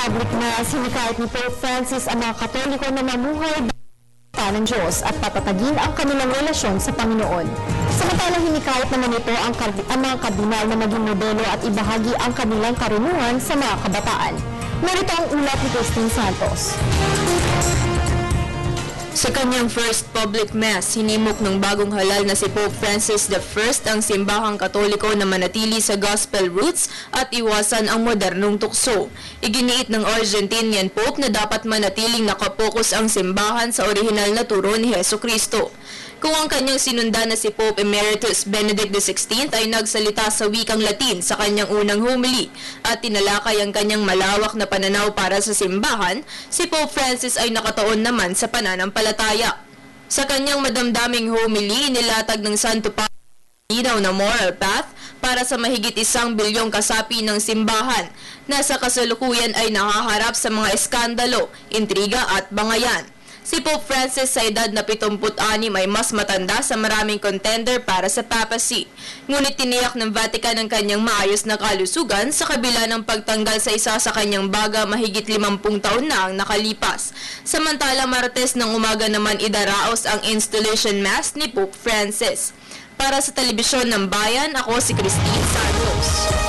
public mass, hinikayat ni Pope Francis ang mga Katoliko na mamuhay ng Diyos at patatagin ang kanilang relasyon sa Panginoon. Samantalang hinikayat naman ito ang mga kardinal na maging modelo at ibahagi ang kanilang karunungan sa mga kabataan. Narito ang ulat ni Christine Santos. Sa kanyang first public mass, hinimok ng bagong halal na si Pope Francis I ang simbahang Katoliko na manatili sa gospel roots at iwasan ang modernong tukso. Iginiit ng Argentinian Pope na dapat manatiling nakapokus ang simbahan sa orihinal na turo ni Hesukristo. Kung ang kanyang sinundan na si Pope Emeritus Benedict XVI ay nagsalita sa wikang Latin sa kanyang unang homily at tinalakay ang kanyang malawak na pananaw para sa simbahan, si Pope Francis ay nakataon naman sa pananampalataya. Sa kanyang madamdaming homily, nilatag ng Santo Padre linaw na moral path para sa mahigit 1 bilyong kasapi ng simbahan na sa kasalukuyan ay nakaharap sa mga eskandalo, intriga at bangayan. Si Pope Francis sa edad na 76 ay mas matanda sa maraming contender para sa papacy. Ngunit tiniyak ng Vatican ang kanyang maayos na kalusugan sa kabila ng pagtanggal sa isa sa kanyang baga mahigit 50 taon na ang nakalipas. Samantala Martes ng umaga naman idaraos ang installation mass ni Pope Francis. Para sa telebisyon ng bayan, ako si Christine Santos.